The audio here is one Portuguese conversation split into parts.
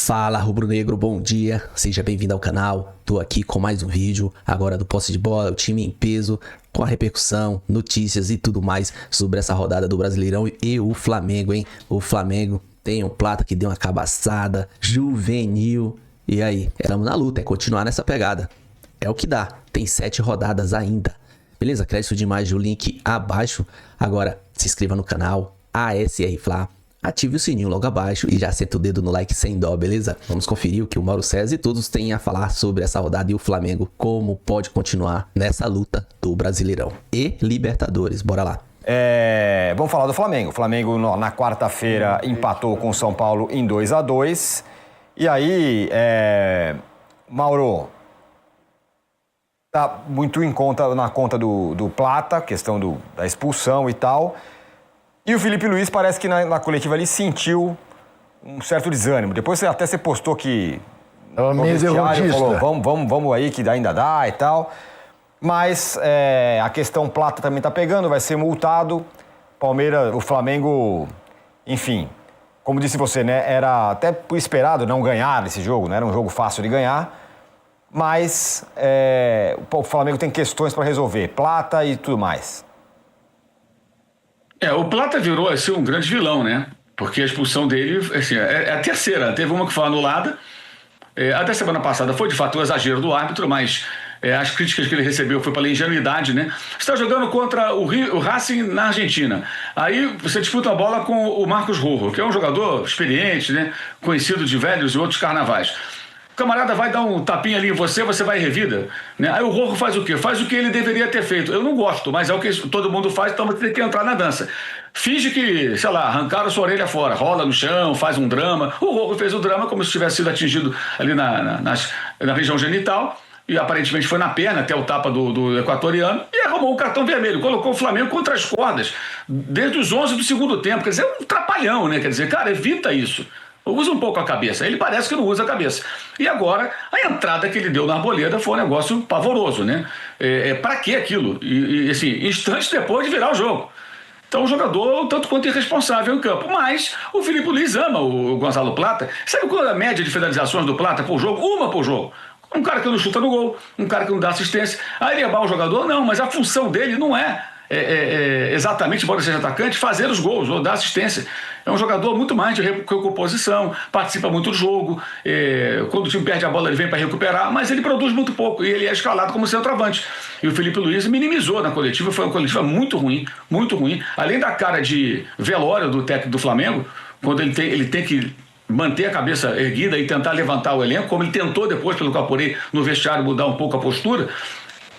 Fala rubro-negro, bom dia, seja bem-vindo ao canal. Tô aqui com mais um vídeo agora do Posse de Bola, o time em peso, com a repercussão, notícias e tudo mais sobre essa rodada do Brasileirão e o Flamengo, hein? O Flamengo tem um Plata que deu uma cabaçada, juvenil, e aí? Estamos na luta, é continuar nessa pegada. É o que dá, tem 7 rodadas ainda. Beleza? Crédito de imagem, o link abaixo. Agora, se inscreva no canal, ASR Fla. Ative o sininho logo abaixo e já senta o dedo no like sem dó, beleza? Vamos conferir o que o Mauro César e todos têm a falar sobre essa rodada e o Flamengo, como pode continuar nessa luta do Brasileirão e Libertadores. Bora lá. Vamos falar do Flamengo. O Flamengo na quarta-feira empatou com o São Paulo em 2-2. E aí, Mauro, tá muito na conta do Plata, questão da expulsão e tal. E o Felipe Luiz parece que na coletiva ali sentiu um certo desânimo. Depois até você postou que no vestiário falou, vamos aí que ainda dá e tal. Mas a questão Plata também tá pegando, vai ser multado. Palmeiras, o Flamengo, enfim, como disse você, né? Era até esperado não ganhar esse jogo, não era um jogo fácil de ganhar. Mas o Flamengo tem questões para resolver, Plata e tudo mais. O Plata virou assim, um grande vilão, né? Porque a expulsão dele assim, é a terceira. Teve uma que foi anulada. Até semana passada foi de fato o exagero do árbitro, mas as críticas que ele recebeu foi pela ingenuidade, né? Você está jogando contra o Racing na Argentina. Aí você disputa a bola com o Marcos Rojo, que é um jogador experiente, né? Conhecido de velhos e outros carnavais. O camarada vai dar um tapinha ali em você vai revida, né? Aí o Rojo faz o quê? Faz o que ele deveria ter feito. Eu não gosto, mas é o que todo mundo faz, então você tem que entrar na dança. Finge que, sei lá, arrancaram sua orelha fora, rola no chão, faz um drama. O Rojo fez o drama como se tivesse sido atingido ali na região genital, e aparentemente foi na perna, até o tapa do equatoriano, e arrumou um cartão vermelho, colocou o Flamengo contra as cordas, desde os 11 do segundo tempo. Quer dizer, é um trapalhão, né? Quer dizer, cara, evita isso. Usa um pouco a cabeça. Ele parece que não usa a cabeça. E agora, a entrada que ele deu na Arboleda foi um negócio pavoroso, né? Pra que aquilo? E assim, instantes depois de virar o jogo. Então, o jogador, tanto quanto irresponsável em campo. Mas o Felipe Luiz ama o Gonzalo Plata. Sabe qual é a média de finalizações do Plata por jogo? Uma por jogo. Um cara que não chuta no gol, um cara que não dá assistência. Aí ele é mau jogador? Não, mas a função dele não é exatamente, embora seja atacante, fazer os gols ou dar assistência. É um jogador muito mais de recomposição, participa muito do jogo, quando o time perde a bola ele vem para recuperar, mas ele produz muito pouco e ele é escalado como centroavante. E o Felipe Luiz minimizou na coletiva, foi uma coletiva muito ruim, além da cara de velório do técnico do Flamengo, quando ele tem que manter a cabeça erguida e tentar levantar o elenco, como ele tentou depois, pelo que eu apurei no vestiário, mudar um pouco a postura.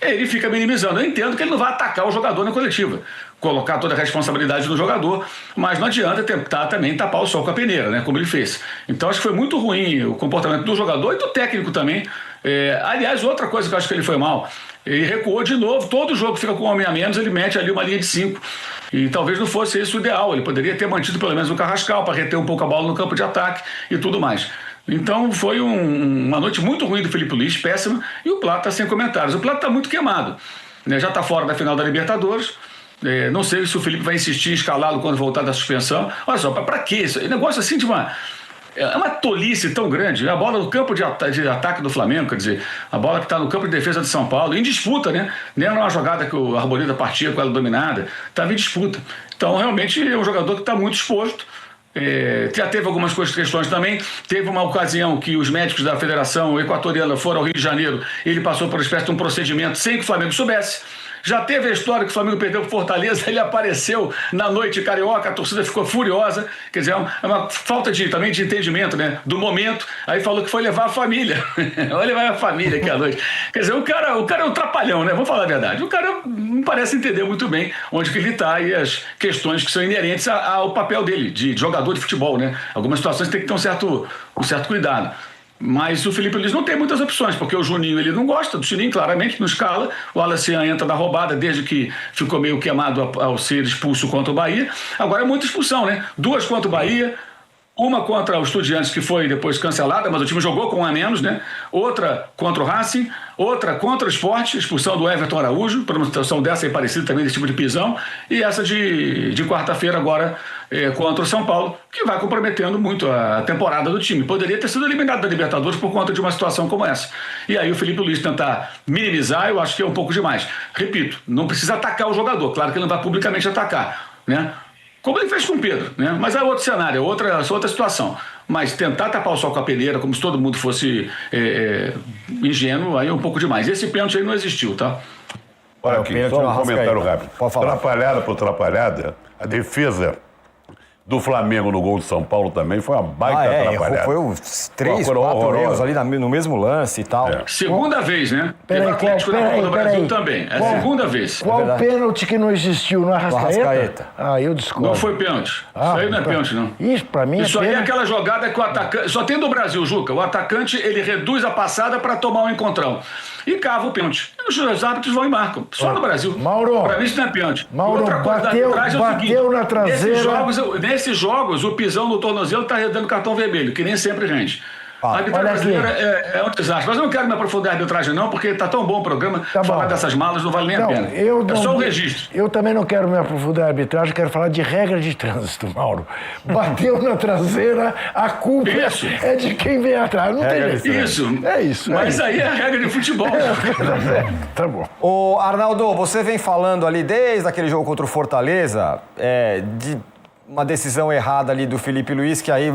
Ele fica minimizando. Eu entendo que ele não vai atacar o jogador na coletiva, colocar toda a responsabilidade no jogador, mas não adianta tentar também tapar o sol com a peneira, né, como ele fez. Então acho que foi muito ruim o comportamento do jogador e do técnico também. Aliás, outra coisa que eu acho que ele foi mal, ele recuou de novo, todo jogo fica com um homem a menos, ele mete ali uma linha de 5. E talvez não fosse isso o ideal, ele poderia ter mantido pelo menos o Carrascal para reter um pouco a bola no campo de ataque e tudo mais. Então foi uma noite muito ruim do Felipe Luiz, péssima, e o Plata sem comentários. O Plata está muito queimado, né? Já está fora da final da Libertadores. Não sei se o Felipe vai insistir em escalá-lo quando voltar da suspensão. Olha só, para que isso? Negócio assim de uma tolice tão grande. A bola no campo de ataque do Flamengo, quer dizer, a bola que está no campo de defesa de São Paulo, em disputa, né? Nem era uma jogada que o Arboleda partia com ela dominada, estava em disputa. Então realmente é um jogador que está muito exposto. Já teve algumas questões também. Teve uma ocasião que os médicos da Federação Equatoriana foram ao Rio de Janeiro, ele passou por uma espécie de um procedimento sem que o Flamengo soubesse. Já teve a história que o Flamengo perdeu para Fortaleza, ele apareceu na noite carioca, a torcida ficou furiosa. Quer dizer, é uma falta também de entendimento, né, do momento. Aí falou que foi levar a família. Vai levar a família aqui à noite. Quer dizer, o cara é um trapalhão, né? Vamos falar a verdade. O cara não parece entender muito bem onde que ele está e as questões que são inerentes ao papel dele, de jogador de futebol, né? Algumas situações tem que ter um certo cuidado. Mas o Felipe Luiz não tem muitas opções, porque o Juninho ele não gosta do Juninho, claramente, não escala. O Alacian entra na roubada desde que ficou meio queimado ao ser expulso contra o Bahia. Agora é muita expulsão, né? 2 contra o Bahia, uma contra o Estudiantes, que foi depois cancelada, mas o time jogou com um a menos, né? Outra contra o Racing, outra contra o Sport, expulsão do Everton Araújo, por uma situação dessa aí parecida também, desse tipo de pisão. E essa de quarta-feira agora contra o São Paulo, que vai comprometendo muito a temporada do time. Poderia ter sido eliminado da Libertadores por conta de uma situação como essa. E aí o Felipe Luiz tentar minimizar, eu acho que é um pouco demais. Repito, não precisa atacar o jogador, claro que ele não vai publicamente atacar, né? Como ele fez com o Pedro, né? Mas é outro cenário, é outra situação. Mas tentar tapar o sol com a peneira, como se todo mundo fosse ingênuo, aí é um pouco demais. Esse pênalti aí não existiu, tá? Olha aqui, só um comentário rápido. Pode falar. Atrapalhada por atrapalhada, a defesa do Flamengo no gol de São Paulo também foi uma baita atrapalhada. Foi uns 3, 4 erros ali no mesmo lance e tal. Segunda vez, né? Peraí, Teve Atlético na Copa do Brasil peraí. também. É a segunda vez. Qual pênalti que não existiu no Arrascaeta? Arrascaeta. Ah, eu discordo. Não foi pênalti. Isso aí não é pênalti, não. Isso, pra mim, Isso aí é pênalti. aquela jogada que o atacante... Só tem do Brasil, Juca. O atacante, ele reduz a passada para tomar um encontrão. E cava o pênalti. E os árbitros vão e marcam. Só no Brasil. Mauro. Para mim isso não é pênalti. Mauro, Outra coisa da arbitragem é o seguinte, bateu na traseira. Nesses jogos, o pisão no tornozelo está dando cartão vermelho, que nem sempre rende. A arbitragem olha aqui. brasileira é um desastre. Mas eu não quero me aprofundar na arbitragem, não, porque está tão bom o programa. Tá falar bom. dessas malas não vale nem a pena. É só um registro. Eu também não quero me aprofundar na arbitragem, quero falar de regra de trânsito, Mauro. Bateu na traseira, a culpa Isso. é de quem vem atrás. Não tem jeito. Isso. É isso. Mas aí é a regra de futebol. Tá bom. Ô, Arnaldo, você vem falando ali desde aquele jogo contra o Fortaleza, de uma decisão errada ali do Felipe Luiz, que aí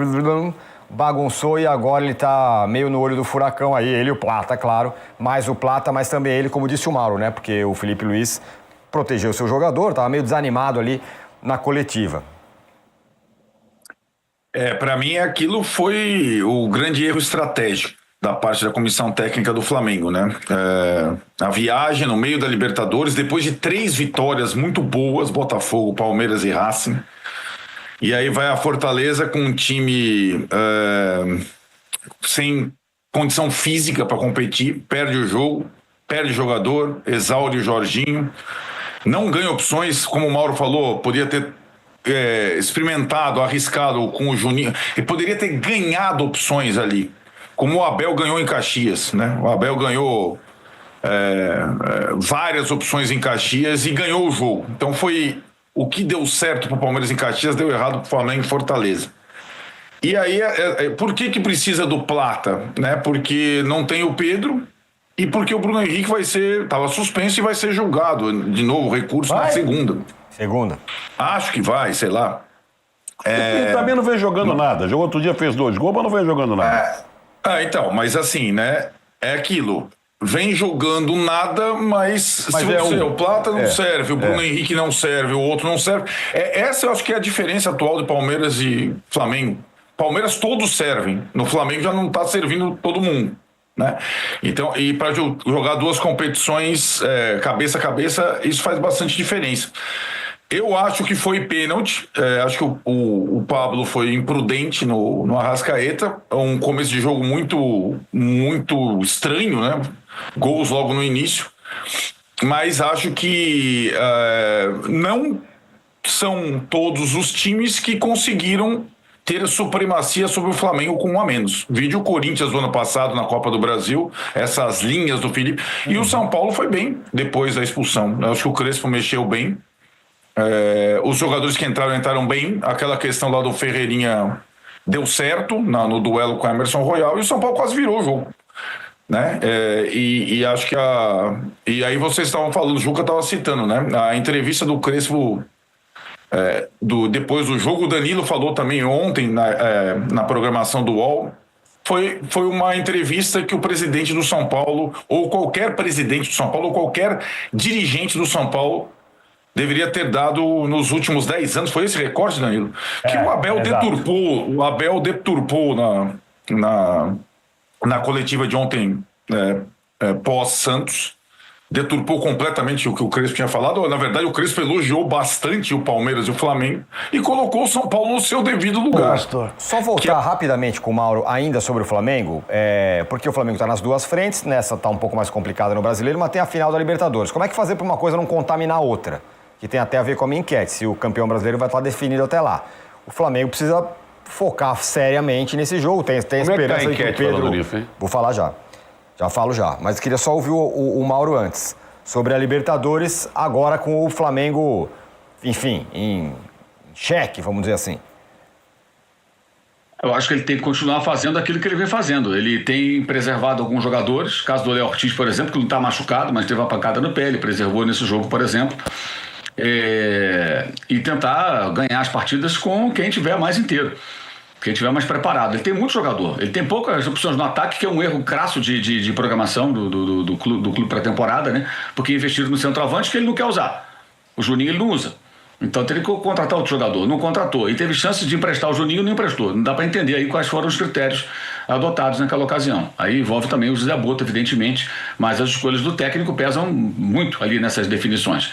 bagunçou e agora ele tá meio no olho do furacão aí, ele e o Plata, claro, mais o Plata, mas também ele, como disse o Mauro, né? Porque o Felipe Luiz protegeu o seu jogador, tava meio desanimado ali na coletiva. Para mim aquilo foi o grande erro estratégico da parte da comissão técnica do Flamengo, né? A viagem no meio da Libertadores, depois de 3 vitórias muito boas, Botafogo, Palmeiras e Racing, e aí vai a Fortaleza com um time sem condição física para competir, perde o jogo, perde o jogador, exaure o Jorginho, não ganha opções, como o Mauro falou, podia ter experimentado, arriscado com o Juninho, e poderia ter ganhado opções ali, como o Abel ganhou em Caxias, né? O Abel ganhou várias opções em Caxias e ganhou o jogo. Então foi o que deu certo para o Palmeiras em Caxias, deu errado para o Flamengo em Fortaleza. E aí, por que precisa do Plata? Né? Porque não tem o Pedro e porque o Bruno Henrique estava suspenso e vai ser julgado de novo, recurso na segunda. Segunda. Acho que vai, sei lá. Ele também não veio jogando nada. Jogou outro dia, fez 2 gols, mas não veio jogando nada. Então, mas assim, né? É aquilo. Vem jogando nada, mas se você, o Plata não serve, o Bruno Henrique não serve, o outro não serve. Essa eu acho que é a diferença atual de Palmeiras e Flamengo. Palmeiras todos servem, no Flamengo já não está servindo todo mundo, né? Então, e para jogar 2 competições cabeça a cabeça, isso faz bastante diferença. Eu acho que foi pênalti, acho que o Pablo foi imprudente no Arrascaeta, um começo de jogo muito, muito estranho, né? Gols logo no início, mas acho que não são todos os times que conseguiram ter a supremacia sobre o Flamengo com 1 a menos. Vídeo o Corinthians do ano passado na Copa do Brasil, essas linhas do Felipe, e o São Paulo foi bem depois da expulsão. Eu acho que o Crespo mexeu bem. Os jogadores que entraram bem, aquela questão lá do Ferreirinha deu certo no duelo com o Emerson Royal, e o São Paulo quase virou o jogo, né? E acho que e aí vocês estavam falando, o Juca estava citando, né? A entrevista do Crespo depois do jogo, o Danilo falou também ontem na programação do UOL. Foi uma entrevista que o presidente do São Paulo, ou qualquer presidente do São Paulo, ou qualquer dirigente do São Paulo deveria ter dado nos últimos 10 anos. Foi esse recorde, Danilo? Que o Abel deturpou na coletiva de ontem, pós-Santos, deturpou completamente o que o Crespo tinha falado. Na verdade, o Crespo elogiou bastante o Palmeiras e o Flamengo e colocou o São Paulo no seu devido lugar. Só voltar rapidamente com o Mauro ainda sobre o Flamengo, porque o Flamengo está nas 2 frentes, nessa está um pouco mais complicada no Brasileiro, mas tem a final da Libertadores. Como é que fazer para uma coisa não contaminar a outra? Que tem até a ver com a minha enquete, se o campeão brasileiro vai estar definido até lá. O Flamengo precisa focar seriamente nesse jogo, tem esperança de que o Pedro... Vou falar já falo já, mas queria só ouvir o Mauro antes, sobre a Libertadores, agora com o Flamengo, enfim, em xeque, vamos dizer assim? Eu acho que ele tem que continuar fazendo aquilo que ele vem fazendo. Ele tem preservado alguns jogadores, caso do Léo Ortiz, por exemplo, que não está machucado, mas teve uma pancada no pé, ele preservou nesse jogo, por exemplo. E tentar ganhar as partidas com quem tiver mais inteiro, quem tiver mais preparado. Ele tem muito jogador, ele tem poucas opções no ataque, que é um erro crasso de programação do clube pré-temporada, né? Porque investiram no centroavante que ele não quer usar. O Juninho ele não usa. Então teria que contratar outro jogador. Não contratou. E teve chance de emprestar o Juninho e não emprestou. Não dá para entender aí quais foram os critérios adotados naquela ocasião. Aí envolve também o José Botto, evidentemente, mas as escolhas do técnico pesam muito ali nessas definições.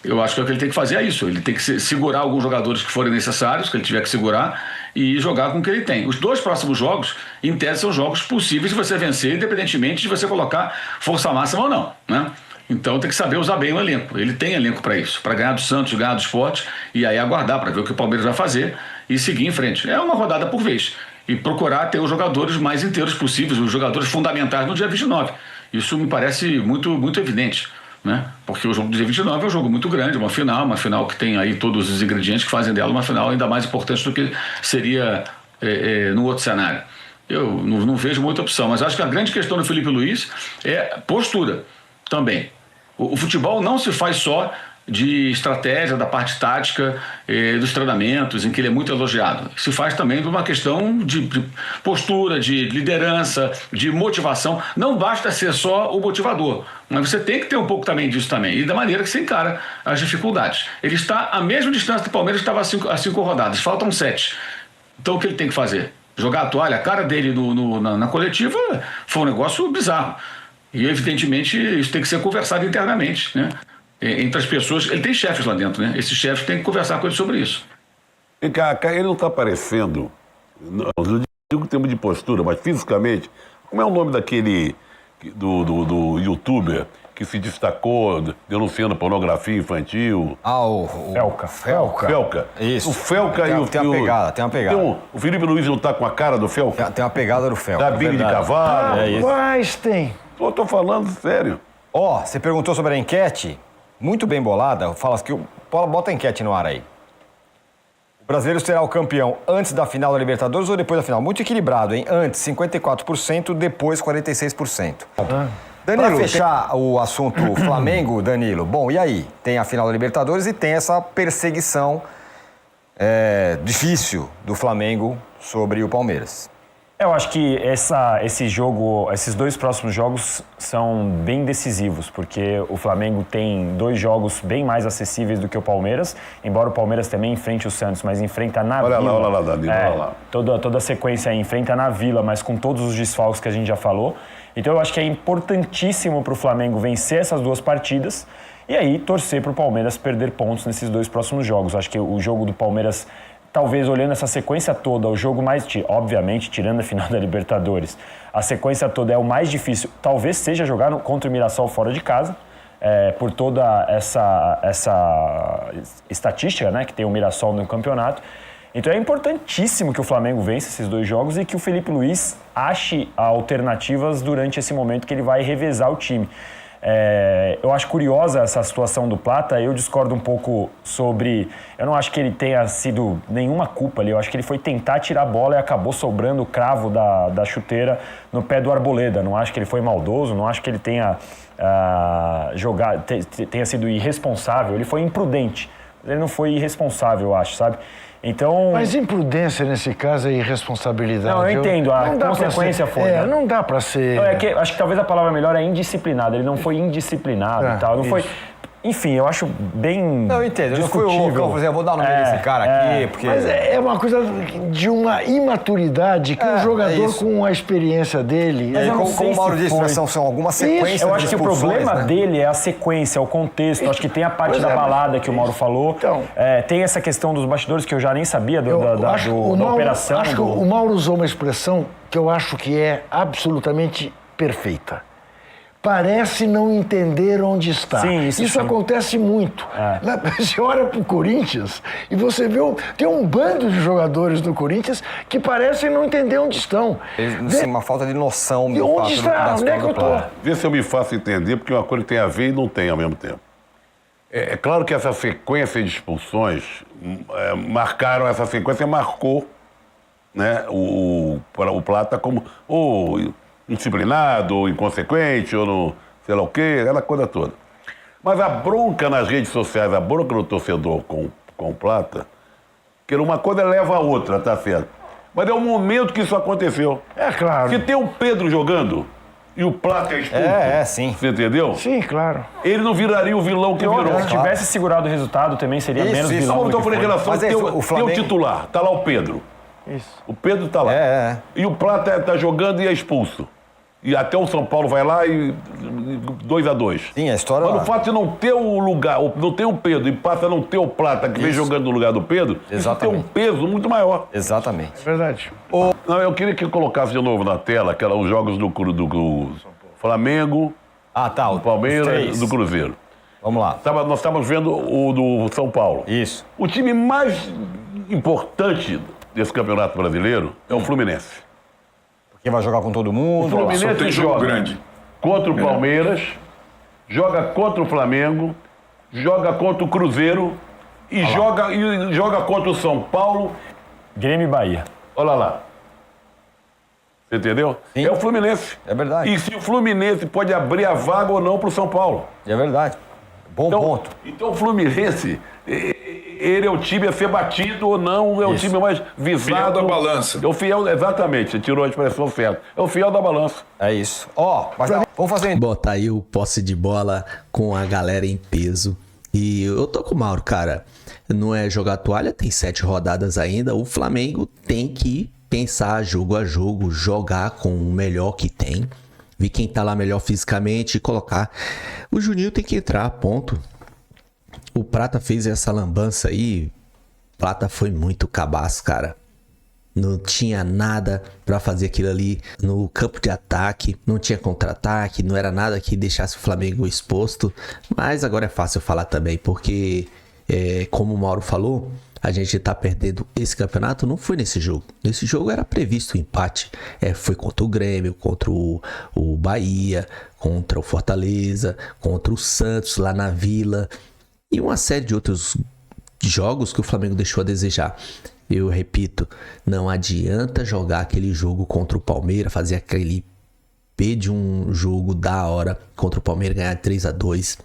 Eu acho que o que ele tem que fazer é isso. Ele tem que segurar alguns jogadores que forem necessários, que ele tiver que segurar, e jogar com o que ele tem. Os 2 próximos jogos, em tese, são jogos possíveis de você vencer, independentemente de você colocar força máxima ou não, né? Então tem que saber usar bem o elenco. Ele tem elenco para isso, para ganhar do Santos, ganhar do Sport, e aí aguardar para ver o que o Palmeiras vai fazer e seguir em frente. É uma rodada por vez. E procurar ter os jogadores mais inteiros possíveis, os jogadores fundamentais no dia 29. Isso me parece muito, muito evidente, né? Porque o jogo do dia 29 é um jogo muito grande, uma final que tem aí todos os ingredientes que fazem dela uma final ainda mais importante do que seria no outro cenário. Eu não vejo muita opção, mas acho que a grande questão do Felipe Luiz é postura também. O futebol não se faz só de estratégia, da parte tática, dos treinamentos, em que ele é muito elogiado. Se faz também de uma questão de postura, de liderança, de motivação. Não basta ser só o motivador, mas você tem que ter um pouco também disso também, e da maneira que você encara as dificuldades. Ele está à mesma distância do Palmeiras, estava a 5 rodadas, faltam 7. Então o que ele tem que fazer? Jogar a toalha? A cara dele na coletiva foi um negócio bizarro. E, evidentemente, isso tem que ser conversado internamente, né? Entre as pessoas. Ele tem chefes lá dentro, né? Esses chefes têm que conversar com ele sobre isso. E, cara, ele não está parecendo, não digo em termos de postura, mas fisicamente, como é o nome daquele do youtuber que se destacou denunciando pornografia infantil? O Felca. Isso. O Felca tem uma pegada. O Felipe Luiz não está com a cara do Felca? Tem uma pegada do Felca. Da biga de cavalo. Mas tem. Eu tô falando sério. Você perguntou sobre a enquete, muito bem bolada. Fala que bota a enquete no ar aí. O brasileiro será o campeão antes da final da Libertadores ou depois da final? Muito equilibrado, hein? Antes, 54%, depois 46%. Danilo, para fechar o assunto Flamengo, Danilo, bom, e aí? Tem a final da Libertadores e tem essa perseguição difícil do Flamengo sobre o Palmeiras. Eu acho que esses 2 próximos jogos são bem decisivos, porque o Flamengo tem 2 jogos bem mais acessíveis do que o Palmeiras, embora o Palmeiras também enfrente o Santos, mas enfrenta na Vila. Olha lá, Danilo, olha lá. Toda a sequência aí enfrenta na Vila, mas com todos os desfalques que a gente já falou. Então eu acho que é importantíssimo para o Flamengo vencer essas 2 partidas e aí torcer para o Palmeiras perder pontos nesses 2 próximos jogos. Acho que o jogo do Palmeiras, talvez olhando essa sequência toda, o jogo mais, obviamente, tirando a final da Libertadores, a sequência toda é o mais difícil, talvez seja jogar contra o Mirassol fora de casa, por toda essa estatística, né, que tem o Mirassol no campeonato. Então é importantíssimo que o Flamengo vença esses 2 jogos e que o Felipe Luiz ache alternativas durante esse momento que ele vai revezar o time. Eu acho curiosa essa situação do Plata, eu discordo um pouco sobre... Eu não acho que ele tenha sido nenhuma culpa ali, eu acho que ele foi tentar tirar a bola e acabou sobrando o cravo da chuteira no pé do Arboleda. Não acho que ele foi maldoso, não acho que ele tenha tenha sido irresponsável, ele foi imprudente. Ele não foi irresponsável, eu acho, sabe? Então... Mas imprudência nesse caso é irresponsabilidade. Não, eu entendo, a consequência foi. Né? Não dá pra ser... acho que talvez a palavra melhor é indisciplinado. Ele não foi indisciplinado e tal. Não foi... Enfim, eu acho bem. Não, eu entendo. Discutível. Não foi o louco, eu vou dar o nome desse cara aqui, porque. Mas é uma coisa de uma imaturidade que um jogador com a experiência dele. Como o Mauro disse, são algumas sequências. Eu acho que o problema dele é a sequência, o contexto. Acho que tem a parte da balada que o Mauro falou. Então, tem essa questão dos bastidores que eu já nem sabia da operação. Acho que o Mauro usou uma expressão que eu acho que é absolutamente perfeita. Parece não entender onde está. Sim, isso acontece muito. Você olha para o Corinthians e você vê tem um bando de jogadores do Corinthians que parecem não entender onde estão. Uma falta de noção do fato. Onde está? Onde é que eu estou? Vê se eu me faço entender, porque uma coisa tem a ver e não tem ao mesmo tempo. É claro que essa sequência de expulsões marcou, né, o Plata como ou indisciplinado, ou inconsequente, ou no, sei lá o quê, aquela coisa toda. Mas a bronca nas redes sociais, a bronca do torcedor com o Plata, que uma coisa leva a outra, tá certo? Mas é o momento que isso aconteceu. É claro. Se tem o Pedro jogando e o Plata é expulso. Sim. Você entendeu? Sim, claro. Ele não viraria o vilão que virou. Se tivesse segurado o resultado, também seria menos vilão. Não, do então que por foi. relação Mas é tem isso, o Flamengo- o titular, tá lá o Pedro. Isso. O Pedro tá lá. E o Plata tá jogando e é expulso. E até o São Paulo vai lá e 2-2. Sim, a história Mas lá. o fato de não ter o lugar, não ter o Pedro e passa a não ter o Plata que vem jogando no lugar do Pedro, isso tem um peso muito maior. Exatamente. É verdade. Não, eu queria que colocasse de novo na tela os jogos do Flamengo, O do Palmeiras, três. do Cruzeiro. Vamos lá. Nós estávamos vendo o do São Paulo. Isso. O time mais importante desse Campeonato Brasileiro é o Fluminense. Quem vai jogar com todo O mundo? Só Fluminense tem jogo joga grande. contra o Palmeiras, joga contra o Flamengo, joga contra o Cruzeiro e joga contra o São Paulo. Grêmio e Bahia. Olha lá. Você entendeu? Sim. É o Fluminense. É verdade. E se o Fluminense pode abrir a vaga ou não para o São Paulo. É verdade. Bom ponto. Então o Fluminense, ele é o time a ser batido ou não, é o time mais visado. Fiel da balança. É o fiel, exatamente, você tirou a expressão certa. É o fiel da balança. É isso. Mas vamos fazer... Bom, tá aí o posse de bola com a galera em peso. E eu tô com o Mauro, cara. Não é jogar toalha, tem 7 rodadas ainda. O Flamengo tem que pensar jogo a jogo, jogar com o melhor que tem. Ver quem tá lá melhor fisicamente e colocar. O Juninho tem que entrar, ponto. O Prata fez essa lambança aí. Prata foi muito cabaço, cara. Não tinha nada pra fazer aquilo ali no campo de ataque. Não tinha contra-ataque. Não era nada que deixasse o Flamengo exposto. Mas agora é fácil falar também. Porque, como o Mauro falou, a gente tá perdendo esse campeonato. Não foi nesse jogo. Nesse jogo era previsto o empate. Foi contra o Grêmio, contra o Bahia, contra o Fortaleza, contra o Santos lá na Vila. E uma série de outros jogos que o Flamengo deixou a desejar. Eu repito, não adianta jogar aquele jogo contra o Palmeiras, fazer aquele P de um jogo da hora contra o Palmeiras, ganhar 3-2,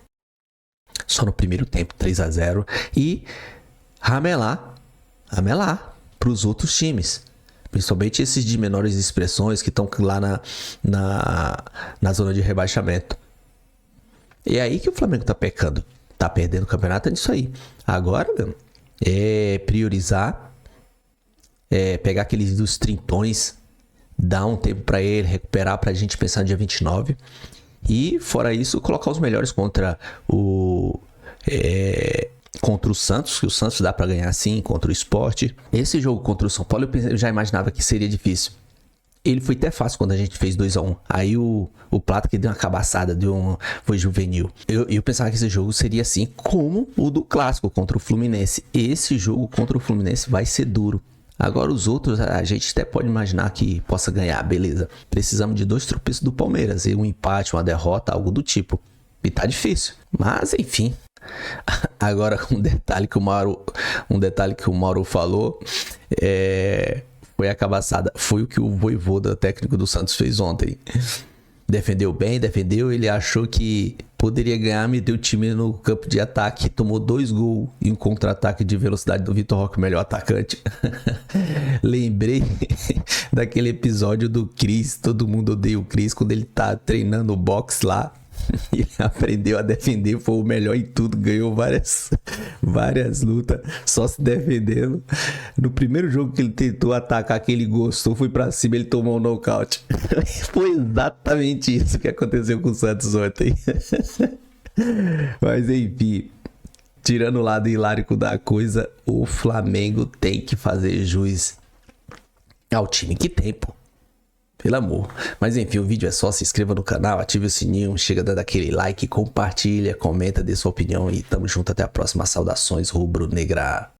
só no primeiro tempo, 3-0, e ramelar para os outros times. Principalmente esses de menores expressões que estão lá na zona de rebaixamento. E é aí que o Flamengo tá pecando. Tá perdendo o campeonato, é disso aí. Agora, meu, é priorizar, pegar aqueles dos trintões, dar um tempo pra ele, recuperar pra gente pensar no dia 29. E, fora isso, colocar os melhores contra o Santos, que o Santos dá pra ganhar sim, contra o Sport. Esse jogo contra o São Paulo, eu já imaginava que seria difícil. Ele foi até fácil quando a gente fez 2-1. Aí o Plata que deu uma cabaçada, foi juvenil. Eu pensava que esse jogo seria assim como o do Clássico contra o Fluminense. Esse jogo contra o Fluminense vai ser duro. Agora os outros a gente até pode imaginar que possa ganhar, beleza. Precisamos de 2 tropeços do Palmeiras, e um empate, uma derrota, algo do tipo. E tá difícil. Mas enfim. Agora um detalhe que o Mauro falou foi a cabaçada. Foi o que o Vojvoda, técnico do Santos, fez ontem. Defendeu bem, ele achou que poderia ganhar, meteu o time no campo de ataque, tomou 2 gols em um contra-ataque de velocidade do Vitor Roque, o melhor atacante. Lembrei daquele episódio do Cris, todo mundo odeia o Cris, quando ele tá treinando boxe lá. Ele aprendeu a defender, foi o melhor em tudo, ganhou várias lutas, só se defendendo. No primeiro jogo que ele tentou atacar, que ele gostou, foi pra cima, ele tomou um nocaute. Foi exatamente isso que aconteceu com o Santos ontem. Mas enfim, tirando o lado hilárico da coisa, o Flamengo tem que fazer jus ao time que tem, pô. Pelo amor. Mas enfim, o vídeo é só, se inscreva no canal, ative o sininho, chega dando aquele like, compartilha, comenta, dê sua opinião e tamo junto até a próxima. Saudações rubro-negra.